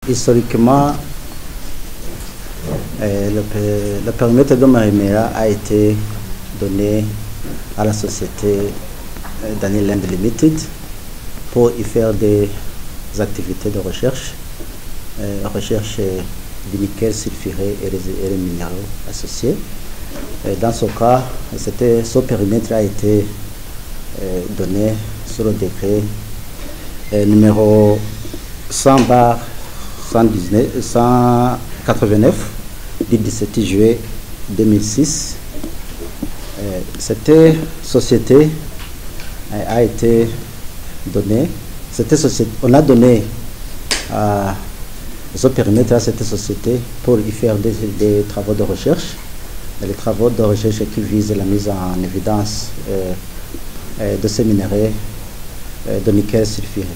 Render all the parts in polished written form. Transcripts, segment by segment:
Historiquement, le périmètre de Marimera a été donné à la société Daniel Land Limited pour y faire des activités de recherche, recherche du nickel sulfuré et les minéraux associés. Dans ce cas, ce périmètre a été donné sur le décret numéro 100/189 du 17 juillet 2006. Cette société a été donnée, on a donné ce périmètre à cette société pour y faire des travaux de recherche. Les travaux de recherche qui visent la mise en évidence de ces minéraux de nickel sulfuré.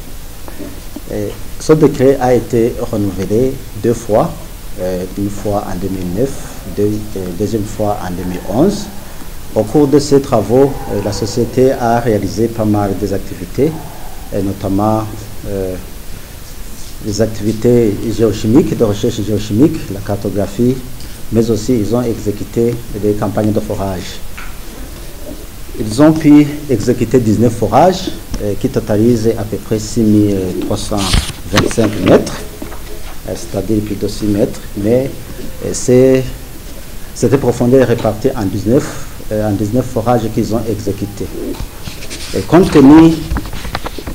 Ce décret a été renouvelé deux fois, une fois en 2009, deuxième fois en 2011. Au cours de ces travaux, la société a réalisé pas mal des activités, notamment les activités géochimiques, de recherche géochimique, la cartographie, mais aussi ils ont exécuté des campagnes de forage. Ils ont pu exécuter 19 forages qui totalisent à peu près 6325 mètres, c'est-à-dire plus de 6 mètres, mais cette profondeur est répartie en 19 forages qu'ils ont exécutés. Et compte tenu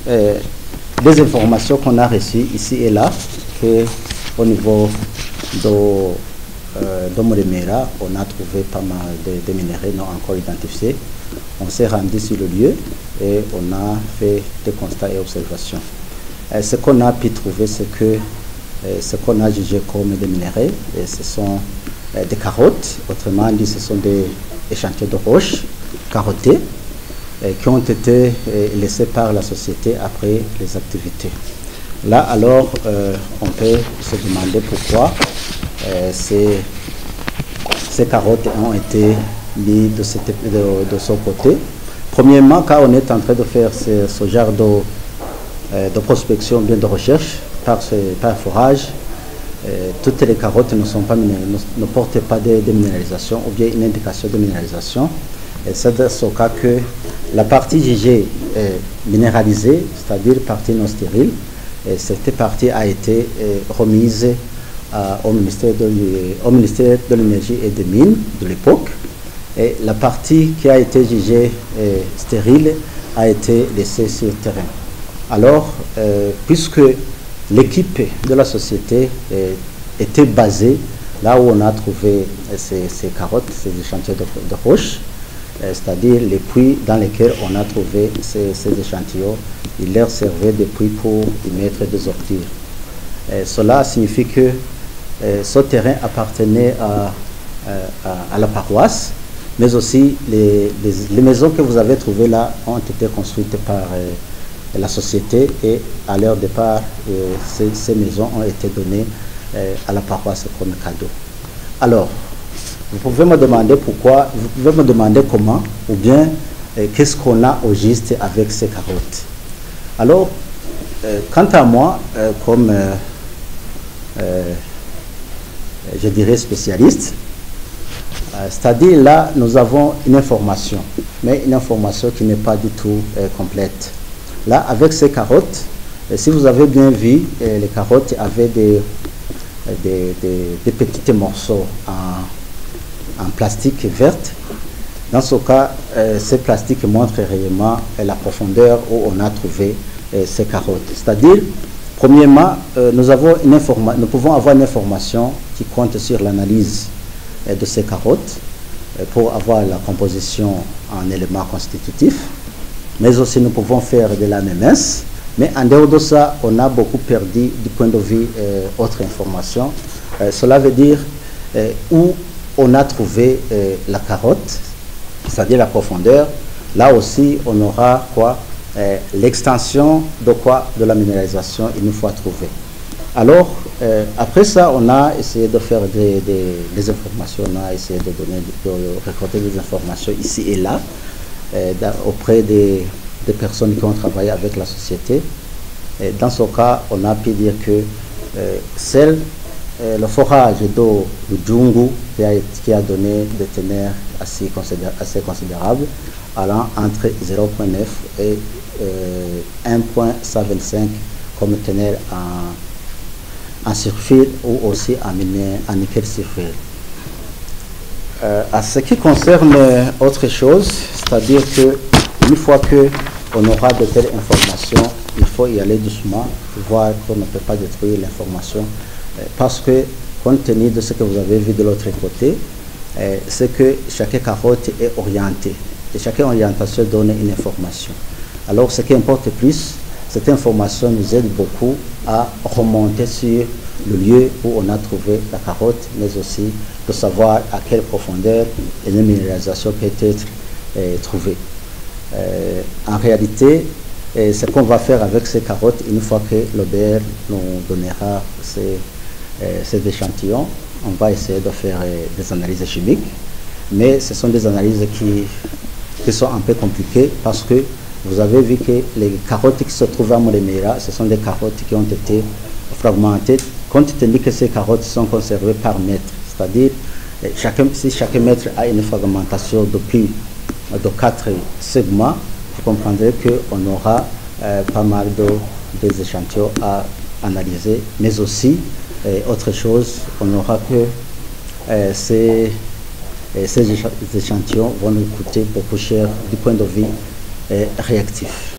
des informations qu'on a reçues ici et là, qu'au niveau de Marimera, on a trouvé pas mal de minéraux non encore identifiés. On s'est rendu sur le lieu et on a fait des constats et observations. Ce qu'on a pu trouver, c'est que ce qu'on a jugé comme des minéraux, ce sont des carottes, autrement dit, ce sont des échantillons de roches carottées qui ont été laissés par la société après les activités. Là, alors, on peut se demander pourquoi ces carottes ont été mises de ce côté. Premièrement, quand on est en train de faire ce genre de prospection, bien de recherche par forage, toutes les carottes ne portent pas de minéralisation ou bien une indication de minéralisation. Et c'est dans ce cas que la partie jugée minéralisée, c'est-à-dire partie non stérile, cette partie a été remise au ministère de l'énergie et des mines de l'époque. Et la partie qui a été jugée stérile a été laissée sur le terrain. Alors, puisque l'équipe de la société était basée là où on a trouvé ces carottes, ces échantillons de roches, c'est-à-dire les puits dans lesquels on a trouvé ces échantillons, il leur servait de puits pour y mettre des ordures. Cela signifie que ce terrain appartenait à la paroisse, mais aussi les maisons que vous avez trouvées là ont été construites par la société et à leur départ, ces maisons ont été données à la paroisse comme cadeau. Alors, vous pouvez me demander pourquoi, vous pouvez me demander comment, ou bien qu'est-ce qu'on a au juste avec ces carottes. Alors, quant à moi, comme je dirais spécialiste, c'est-à-dire là, nous avons une information, mais une information qui n'est pas du tout complète. Là, avec ces carottes, si vous avez bien vu, les carottes avaient des petits morceaux en plastique verte. Dans ce cas, ces plastiques montrent réellement la profondeur où on a trouvé ces carottes. C'est-à-dire, premièrement, nous pouvons avoir une information qui compte sur l'analyse de ces carottes pour avoir la composition en éléments constitutifs, mais aussi nous pouvons faire de la MMS. Mais en dehors de ça, on a beaucoup perdu du point de vue autre information. Cela veut dire où on a trouvé la carotte, c'est-à-dire la profondeur. Là aussi, on aura quoi, l'extension de la minéralisation une fois trouvée. Alors, après ça, on a essayé de faire des informations, on a essayé de récolter des informations ici et là, auprès des personnes qui ont travaillé avec la société. Et dans ce cas, on a pu dire que Le forage d'eau du Djungu qui a donné des teneurs assez considérables, allant entre 0,9 et 1,125 comme teneur en sulfure ou aussi en nickel sulfure. À ce qui concerne autre chose, c'est-à-dire qu'une fois qu'on aura de telles informations, il faut y aller doucement, voir qu'on ne peut pas détruire l'information, parce que, compte tenu de ce que vous avez vu de l'autre côté, c'est que chaque carotte est orientée, et chaque orientation donne une information. Alors, ce qui importe plus, cette information nous aide beaucoup à remonter sur le lieu où on a trouvé la carotte, mais aussi de savoir à quelle profondeur une minéralisation peut être trouvée. En réalité, ce qu'on va faire avec ces carottes, une fois que l'OBR nous donnera ces échantillons, on va essayer de faire des analyses chimiques, mais ce sont des analyses qui sont un peu compliquées parce que vous avez vu que les carottes qui se trouvent à Moremera, ce sont des carottes qui ont été fragmentées, compte tenu que ces carottes sont conservées par mètre. C'est-à-dire, si chaque mètre a une fragmentation de plus de 4 segments, vous comprendrez qu'on aura pas mal des échantillons à analyser, mais aussi, autre chose, on aura que ces échantillons vont nous coûter beaucoup cher du point de vue réactif.